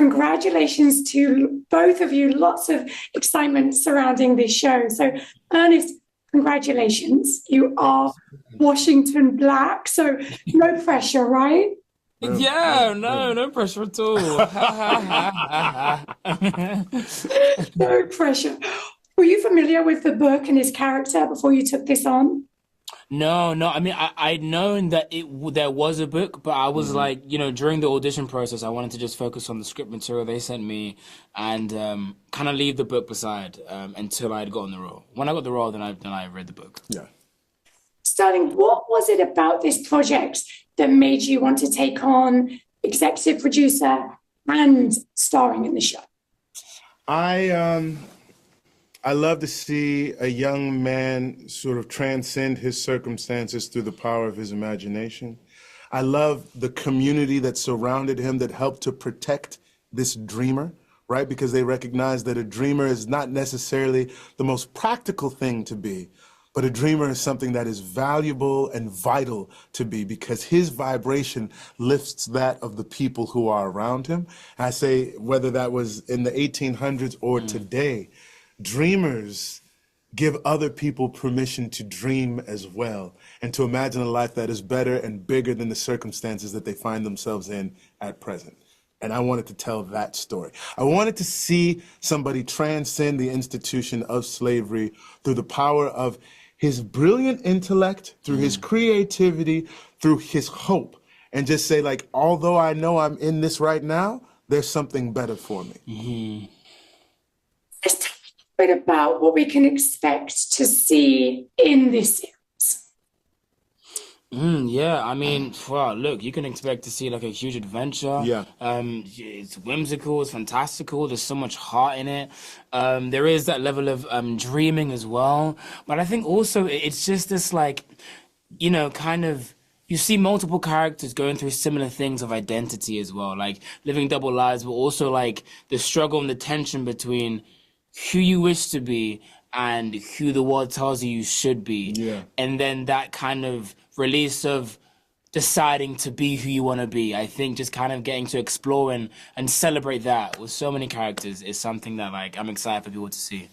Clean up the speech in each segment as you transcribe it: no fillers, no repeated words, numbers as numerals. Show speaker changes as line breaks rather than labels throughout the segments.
congratulations to both of you. Lots of excitement surrounding this show. So, Ernest, congratulations. You are Washington Black, so no pressure, right?
Yeah, no pressure at all.
No pressure. Were you familiar with the book and his character before you took this on?
No. I mean, I'd known that there was a book, but I was like, during the audition process, I wanted to just focus on the script material they sent me, and kind of leave the book beside until I'd gotten the role. When I got the role, then I read the book.
Yeah.
Sterling, what was it about this project that made you want to take on executive producer and starring in the show?
I love to see a young man sort of transcend his circumstances through the power of his imagination. I love the community that surrounded him that helped to protect this dreamer, right? Because they recognize that a dreamer is not necessarily the most practical thing to be, but a dreamer is something that is valuable and vital to be because his vibration lifts that of the people who are around him. And I say, whether that was in the 1800s or today, dreamers give other people permission to dream as well and to imagine a life that is better and bigger than the circumstances that they find themselves in at present. And I wanted to tell that story. I wanted to see somebody transcend the institution of slavery through the power of his brilliant intellect, through his creativity, through his hope, and just say, like, although I know I'm in this right now, there's something better for me.
Let's talk a bit about what we can expect to see in this series.
Yeah, I mean, well, look, you can expect to see like a huge adventure.
Yeah.
It's whimsical, it's fantastical. There's so much heart in it. There is that level of dreaming as well. But I think also it's just this like, kind of, you see multiple characters going through similar things of identity as well, like living double lives, but also like the struggle and the tension between who you wish to be and who the world tells you should be.
Yeah.
And then that kind of release of deciding to be who you want to be. I think just kind of getting to explore and celebrate that with so many characters is something that like I'm excited for people to see.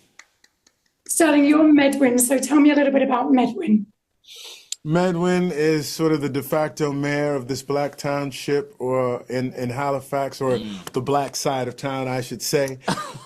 Sterling, you're Medwin, so tell me a little bit about Medwin.
Medwin is sort of the de facto mayor of this black township, or in Halifax, or the black side of town, I should say.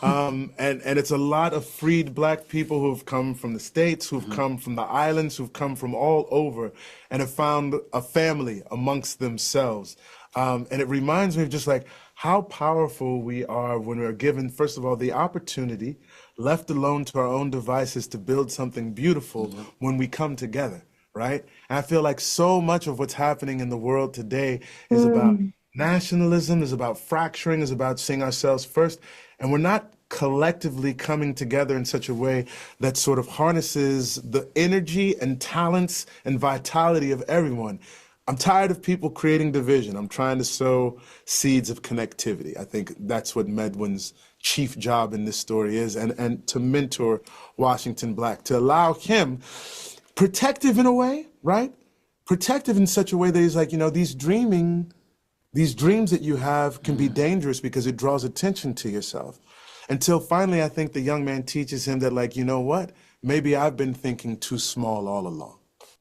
And it's a lot of freed black people who've come from the States, who've come from the islands, who've come from all over, and have found a family amongst themselves. And it reminds me of just like how powerful we are when we're given, first of all, the opportunity, left alone to our own devices, to build something beautiful when we come together. Right? And I feel like so much of what's happening in the world today is about nationalism, is about fracturing, is about seeing ourselves first. And we're not collectively coming together in such a way that sort of harnesses the energy and talents and vitality of everyone. I'm tired of people creating division. I'm trying to sow seeds of connectivity. I think that's what Medwin's chief job in this story is, and to mentor Washington Black, to allow him protective in a way, right? Protective in such a way that he's like, these dreams that you have can be dangerous because it draws attention to yourself. Until finally, I think the young man teaches him that, like, you know what? Maybe I've been thinking too small all along.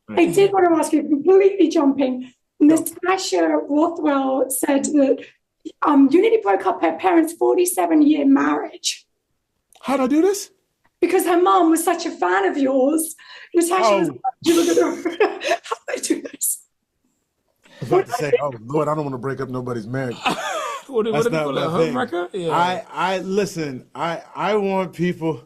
I did want to ask you, completely jumping. Natasha Rothwell said that you nearly broke up her parents' 47-year marriage.
How'd I do this?
Because her mom was such a fan of yours. Natasha was like, you were going to, how did I do this?
I was about to say, oh, Lord, I don't want to break up nobody's marriage.
What do they call it? A homewrecker? Yeah.
Listen, I want people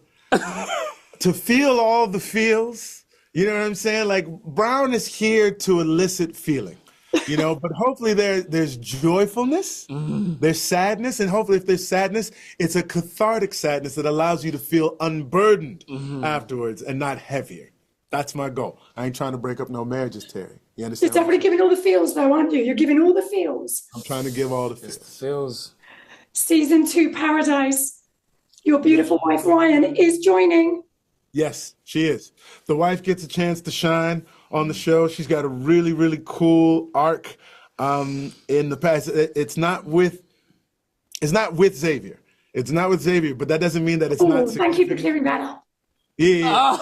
to feel all the feels. You know what I'm saying? Like, Brown is here to elicit feeling. But hopefully there's joyfulness, there's sadness, and hopefully if there's sadness, it's a cathartic sadness that allows you to feel unburdened afterwards and not heavier. That's my goal. I ain't trying to break up no marriages, Terry. You understand?
You're definitely giving all the feels, though, aren't you? You're giving all the feels.
I'm trying to give all the feels.
Feels.
Season 2 Paradise. Your beautiful wife, Ryan, is joining.
Yes, she is. The wife gets a chance to shine on the show. She's got a really, really cool arc in the past. It's It's not with Xavier. It's not with Xavier, but that doesn't mean that it's not.
Thank you for clearing that up.
Yeah,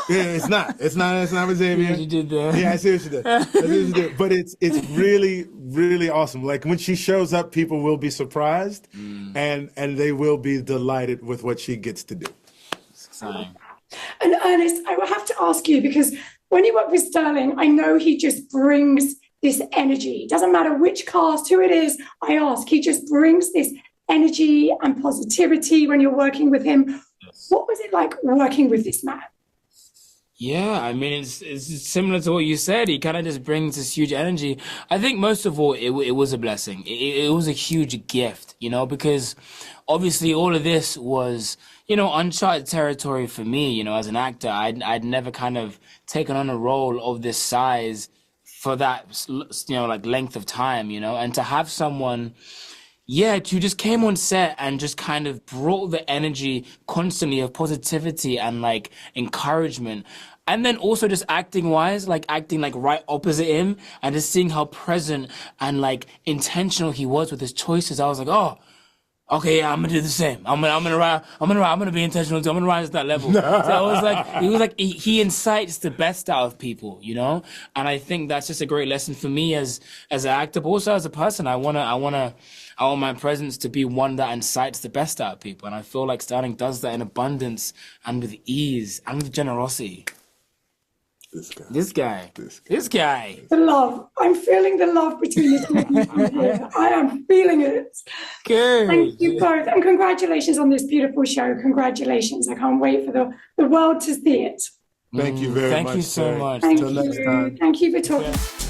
it's not with Xavier.
You did that.
Yeah, I see what you did. But it's really, really awesome. Like when she shows up, people will be surprised, and they will be delighted with what she gets to do.
Exciting.
And Ernest, I will have to ask you, because when you work with Sterling, I know he just brings this energy. It doesn't matter which cast, who it is, I ask, he just brings this energy and positivity when you're working with him. What was it like working with this man?
Yeah, I mean, it's similar to what you said. He kind of just brings this huge energy. I think most of all, it was a blessing. It was a huge gift, you know, because obviously all of this was, you know, uncharted territory for me, you know, as an actor. I'd never kind of taken on a role of this size for that, you know, like length of time, you know, and to have someone, yeah, who just came on set and just kind of brought the energy constantly of positivity and like encouragement. And then also just acting wise, like acting like right opposite him and just seeing how present and like intentional he was with his choices. I was like, oh, okay, yeah, I'm gonna do the same. I'm gonna be intentional too. I'm gonna rise to that level. So it was like he incites the best out of people, you know? And I think that's just a great lesson for me as an actor, but also as a person. I want my presence to be one that incites the best out of people. And I feel like Sterling does that in abundance and with ease and with generosity. This guy.
The love. I'm feeling the love between the two of you here. I am feeling it.
Good.
Thank you both. And congratulations on this beautiful show. Congratulations. I can't wait for the world to see it.
Thank you very much.
Thank you so much.
Thank
Till next time.
you. Thank you for talking.